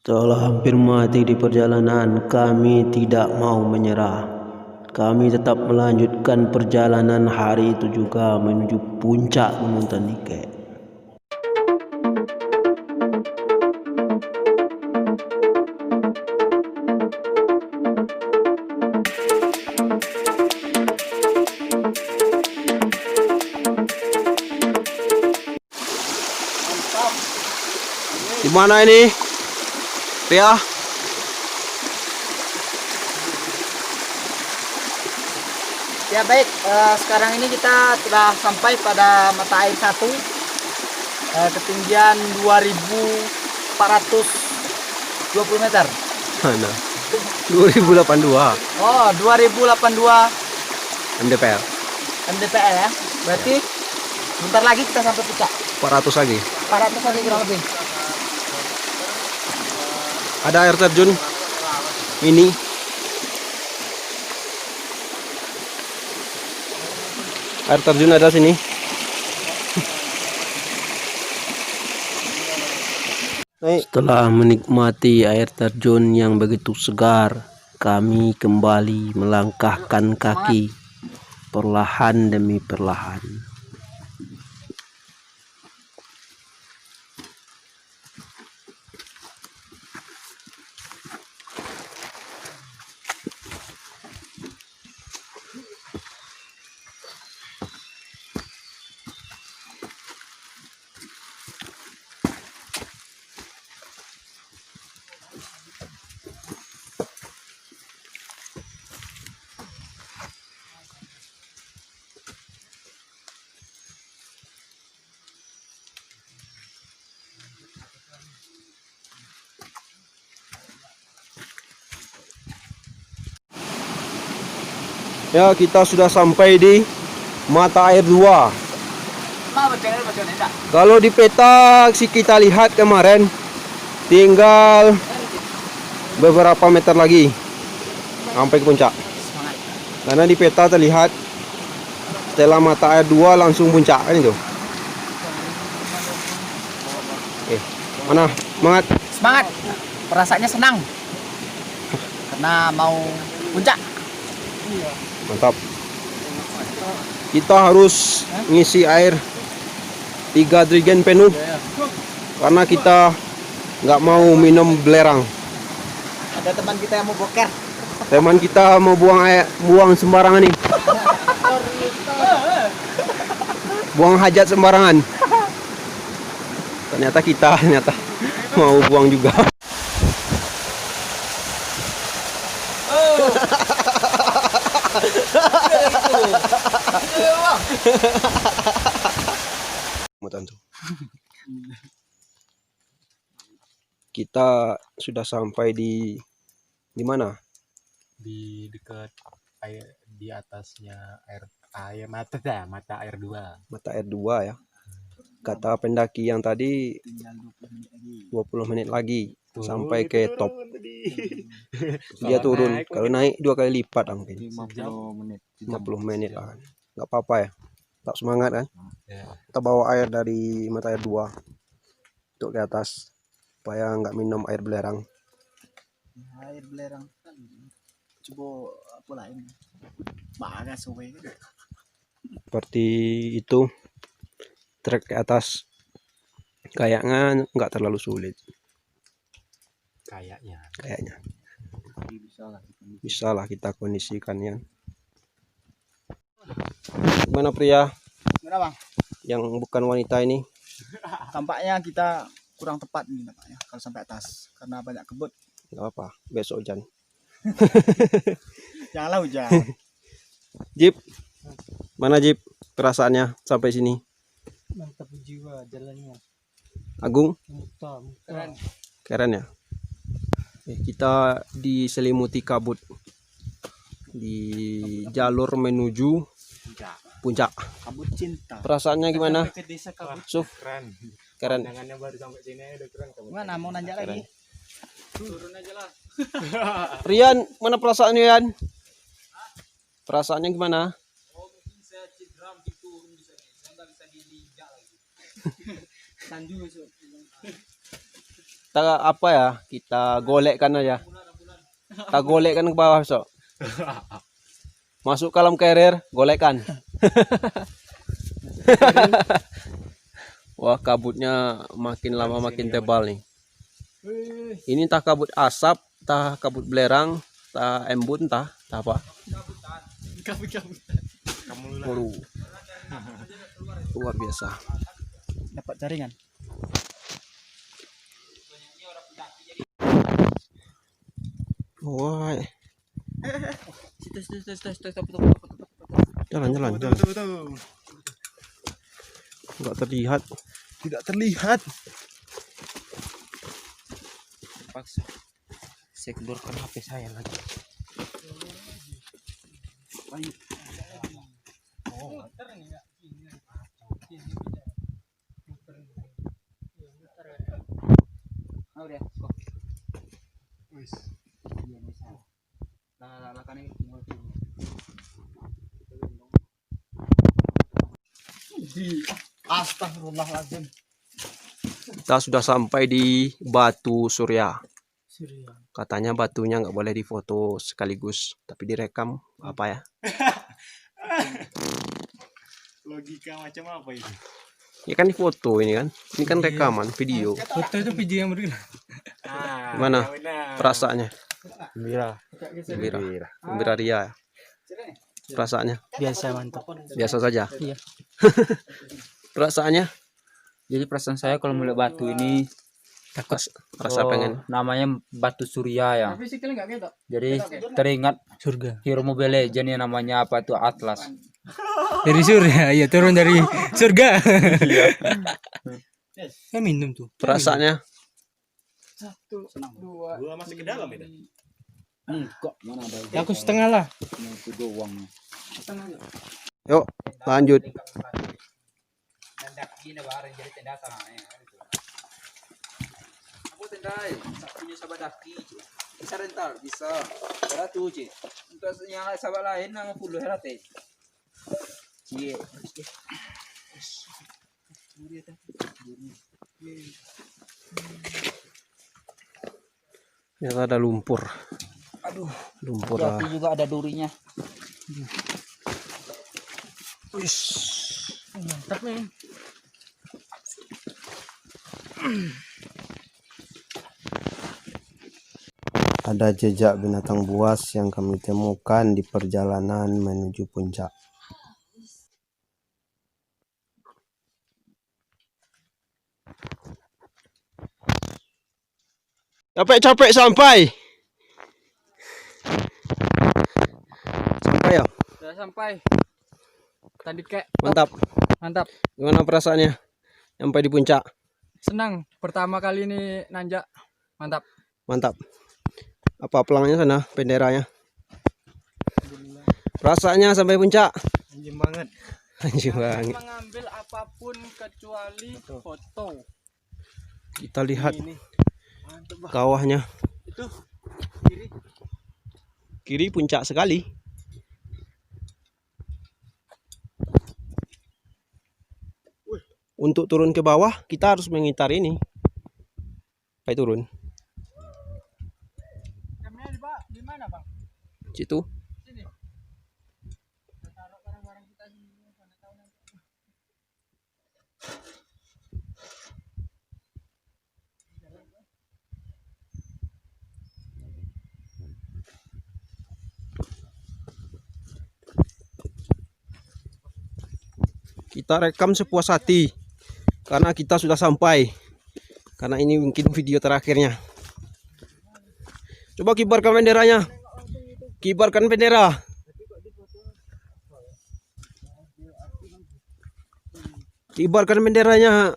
Setelah hampir mati di perjalanan, kami tidak mau menyerah. Kami tetap melanjutkan perjalanan hari itu juga menuju puncak Gunung Tandike. Di mana ini, Ria? Ya baik, sekarang ini kita telah sampai pada mata air 1, ketinggian 2420 meter. Mana? 2082 Oh, 2082 MDPL. mdpl ya. Berarti bentar lagi kita sampai puncak. 400 lagi. 400 lagi kurang lebih. Ada air terjun mini. Air terjun ada sini. Setelah menikmati air terjun yang begitu segar, kami kembali melangkahkan kaki perlahan demi perlahan. Ya, kita sudah sampai di mata air 2. Kalau di peta kita lihat kemarin tinggal beberapa meter lagi sampai ke puncak. Karena di peta terlihat setelah mata air 2 langsung puncak kan itu. Mana? Semangat. Semangat. Perasaannya senang. Karena mau puncak. Mantap. Kita harus ngisi air 3 jerigen penuh karena kita nggak mau minum belerang. Ada teman kita yang mau boker. Teman kita mau buang air, buang sembarangan nih. Buang hajat sembarangan. Ternyata kita mau buang juga. Kita sudah sampai di mana? Di dekat air, di atasnya mata air 2. Mata air 2 ya. Kata pendaki yang tadi 20 menit lagi sampai ke top. Dia turun. Kalau naik 2 kali lipat mungkin. 50 menit lah. Nggak apa-apa ya. Tak semangat kan. Kita bawa air dari mata air 2 untuk ke atas supaya nggak minum air belerang. Air belerang kan coba apa lain. Bagas suwe. Seperti itu. Trek ke atas kayaknya nggak terlalu sulit. Kayaknya bisa lah kita kondisikan ya. Mana pria Gimana bang? yang bukan wanita ini? Tampaknya kita kurang tepat nih nampaknya kalau sampai atas karena banyak kebut. Nggak apa, besok hujan. Janganlah hujan. Jeep, mana Jeep? Perasaannya sampai sini? Mantap jiwa jalannya. Agung? Keren. Ya. Kita diselimuti kabut di jalur menuju puncak. Kabut cinta. Perasaannya gimana? Suf, keren. Jangannya baru sampai sini udah keren. Gimana mau nanjak lagi? Turun aja lah. Rian, mana perasaannya Rian? Perasaannya gimana? kita apa ya? Kita golekkan aja. Kita golekkan ke bawah besok. Masuk ke dalam carrier, golekkan. Wah, kabutnya makin lama makin tebal nih. Ini entah kabut asap, entah kabut belerang, entah embun, entah apa. Waduh. Luar biasa. Dapat jaringan. Wah, Stop. jalan. Enggak terlihat. Tidak terlihat. Paksa. Saya keluarkan HP saya lagi. Ayo. Udah, kok. Wis. Lah kan ini. Astagfirullahaladzim. Kita sudah sampai di Batu Surya. Surya. Katanya batunya nggak boleh difoto sekaligus, tapi direkam apa ya? Logika macam apa itu? Ya kan difoto ini kan. Ini kan rekaman video. Foto itu video yang berdua. Gimana perasaannya? Gembira. Gembira Ria. Perasaannya Biasa, mantap. biasa saja. Iya. Perasaannya Jadi perasaan saya kalau melihat batu ini rasa pengen. namanya batu surya ya. Jadi teringat Surga. hero Mobile Legends yang namanya apa tuh Atlas. Dari surga, iya turun dari surga. Saya minum tuh. Perasaannya Gua masih ke dalam ini. Kok mana ada Aku setengah lah. itu doang. yuk lanjut. Aku tendai, punya sahabat daki. Bisa rental, bisa. Ada tuh, Cik. Untuk yang sahabat lain nang 10 herat eh. Cie. Ternyata ada lumpur. Aduh, Lumpur. tapi juga ada durinya. Mantap nih. Ada jejak binatang buas yang kami temukan di perjalanan menuju puncak. Capek-capek sampai. Sampai ya? Sudah sampai. Tadi kayak Mantap. mantap. Gimana perasaannya? Sampai di puncak. Senang. Pertama kali ini nanjak. Mantap. Mantap. Apa pelangnya sana? Benderanya. Perasaannya sampai puncak? Anjing banget. Anjing banget. Mengambil apapun kecuali foto. Kita lihat Mantap, kawahnya. Itu kiri. Kiri puncak sekali. Untuk turun ke bawah kita harus mengitar ini. Sampai turun. Jamnya di mana, Bang? Situ. Sini. Kita taruh barang-barang kita sini. Mana tahu nanti. Kita rekam sepuas hati karena kita sudah sampai. Karena ini mungkin video terakhirnya. Coba kibarkan benderanya. Kibarkan bendera. Kibarkan benderanya.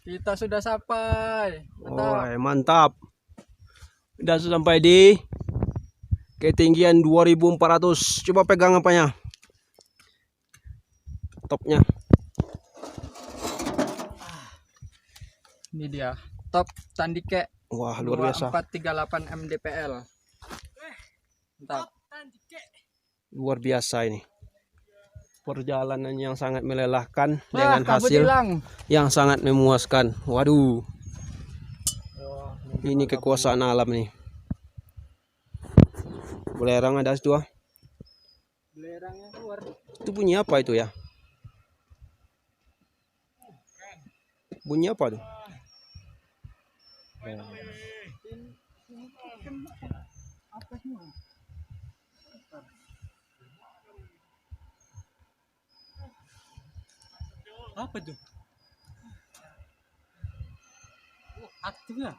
Kita sudah sampai. Oh, mantap. Sudah sampai di ketinggian 2400. Coba pegang apanya? Topnya. Ini dia. Top Tandike Wah, luar biasa. 2438 mdpl. Mantap. Luar biasa ini. Perjalanan yang sangat melelahkan Wah, dengan kabut hasil hilang. yang sangat memuaskan. Waduh. Ini kekuasaan alam nih. Belerang ada dua. Belerangnya keluar. Itu bunyi apa itu ya? Bunyi apa tuh? Apa tuh? Aktif ya?